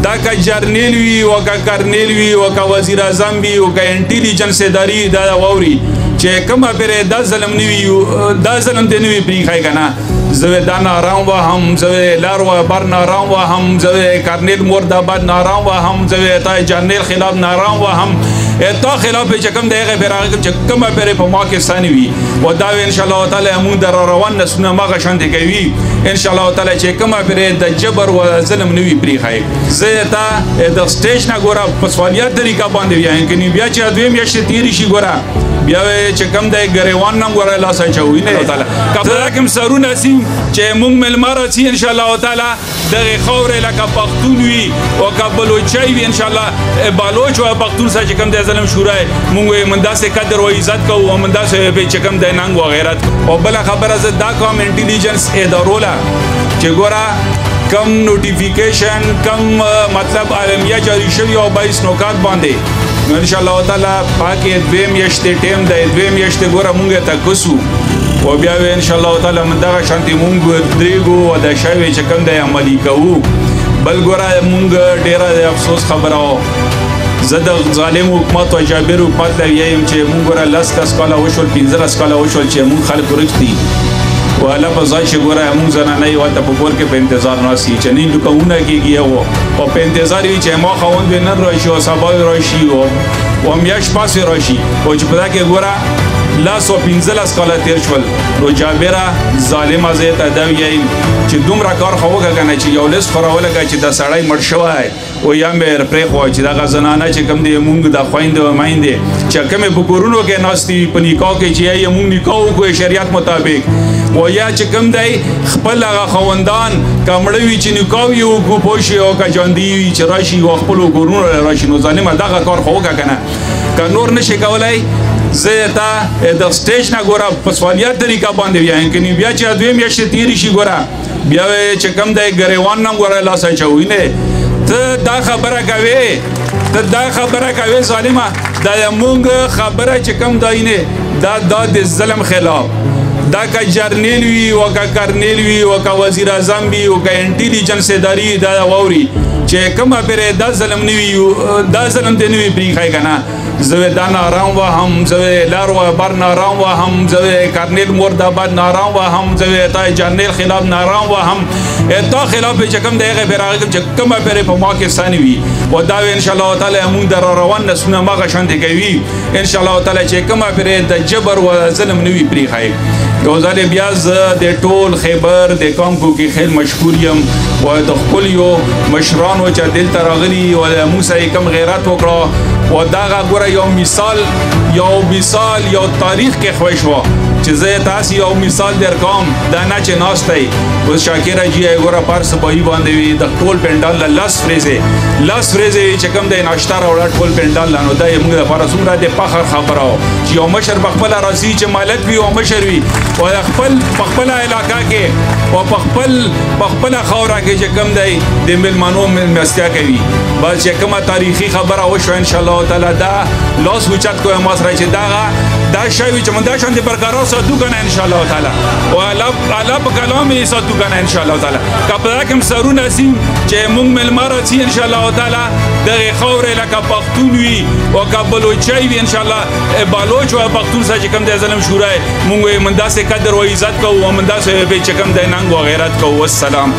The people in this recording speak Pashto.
دا که جرنیل وي او که کرنیل وي او که وزیر اعظم وي او که انټیلیجنس ادارې دا واوري چې کومه پرې دا ظلم نه وي دا ظلم دې نه وي پرېښی که نه زه دا نارام وهم زه لار و بر نارام وهم زه کرنیل مرداباد نارام وهم زه تا جرنیل خلاف نارام وهم تا خلاف چې کوم دی هغه پرې چې کومه پرې په ما کې ستانې وي او دا ان شاء الله تعالی موږ د روان نسلونه مغه شانتې کوي ان شاء الله تعالی چې کومه پرې د جبر و ظلم نه وي پرېښی زه تا د سټیج نه ګوره په سوالیات طریقه باندې وایم که بیا چې دویم میاشتې تېرې شي ګوره بیا چې کوم دی ګریوان نه ګوره لاس اچوي نه تعالی دا کوم سرونه سیم چې موږ مېلمه راځي ان شاء الله تعالی دغه خاورې لکه پښتون وي او که بلوچی وي ان شاء الله بلوچ او پښتون سره چې کوم دی ظلم شورای موږ من داسې قدر او عزت کوو او من داسې چې کوم دی ننګ او غیرت او بله خبره زه دا کوم انټیلیجنس ادارو له چې ګوره کم نوټیفیکیشن کم مطلب عالمیه جاری شوي او 22 نکات باندې نو ان شاء الله تعالی پاکې دوه میاشتې ټیم دی دوه میاشتې ګوره موږ ته کسو او بیا ان شاء الله تعالی من دغه شانتې موږ درېږو او د شوی چې کوم دی عملي کوو بل ګوره موږ ډېره د افسوس خبره وه زه د ظالم حکومت او جابر حکومت له وایم چې موږ ګوره 10 کاله وشول 15 کاله وشول چې موږ خلک ورښتي و الله په ځای چې ګوره موږ زنانه یې ورته په کور کې په انتظار ناستي چې نه دوکونه کېږي او په انتظار وي چې ما خاوند به نن راشي او سبا راشي او میاشت پس راشي او چې په دا کې ګوره 15 کاله تیر شول نو جابره ظالمه زه ته دا وایم چې دومره کار خو وکړه که نه چې یو لیست خو راولګه چې دا سړی مړ شوی او یا مې پرېښوه چې دغه زنانه چې کوم دی موږ د خویندې او میندې چې کومې په کورونو کې ناستې وي په نکاح کې چې یا موږ نکاح وکړو شریعت مطابق او یا چې کوم دی خپل هغه خاوندان که مړه وي چې نکاح یې وکړو پوه شي او که ژوندي وي چې راشي او خپلو کورونو راشي نو ظالمه دغه کار خو وکړه که نه که نور نشي کولی زه تا د سټیج نه ګوره په سوالیات طریقه باندې وایم که بیا چې دوه میاشتې تېرې شي ګوره بیا چې کوم دی ګریوان نه ګوره لاس اچوي نه ته دا خبره کوې ظالمه دا موږ خبره چې کوم دی نه دا د ظلم خلاف دا که جرنیل وي او که کرنیل وي او که وزیر اعظم وي او که انټیلیجنس ادارې دا واوري چې کومه پرې دا ظلم نه وي دا ظلم دې نه وي پرېښی که نه زه دا نارام وهم زه لار و بر نارام وهم زه کرنیل مرداباد نارام وهم زه تا جرنیل خلاف نارام وهم تا خلاف چې کوم دی هغه پرې چې کومه پرې په ما کې ستانې وي او دا ان شاء الله تعالی موږ د روان نسلونه مغه شانتې کوي ان شاء الله تعالی چې کومه پرې د جبر و ظلم نه وي پرېښی یو ځل بیا زه د ټول خیبر د کانکو کې خیل مشکور یم او د خپلو مشرانو چې دلته راغلي او موږ سره کوم غیرت وکړه او دغه ګوره یو مثال یو تاریخ کې خوښ وه چې زه تاسو یو مثال درکوم دا نه چې ناست دی اوس شاکر حاجي ګوره پر صبحي باندې وي د ټول پنډال له 10 ورځې چې کوم دی ناشته راوړه ټول پنډال له نو دا یې موږ دپاره څومره د فخر خبره وه چې یو مشر په خپله راځي چې مالک وي او مشر وي او په خپله علاقه کې او په خپله خاوره کې چې کوم دی د مېلمنو مېلمستیا کوي بس چې کومه تاریخي خبره وشوه انشاءالله تعالی دا لاس اوچت کوی ما سره چې دا شی وي چې موږ دا شانتې برقرار ساتو که نه انشاءالله تعالی او الله په کلام یې ساتو که نه انشاءالله تعالی که په دا کوم سرونه سیم چې موږ مېلمه راځي انشاءالله تعالی دغې خاورې لکه پښتون وي او که بلوچی وي انشاءالله بلوچ او پښتون سره چې کوم دی ظلم شورای موږ من داسې قدر او عزت کوو او من داسې چې کوم دی ننګ او غیرت کوو والسلام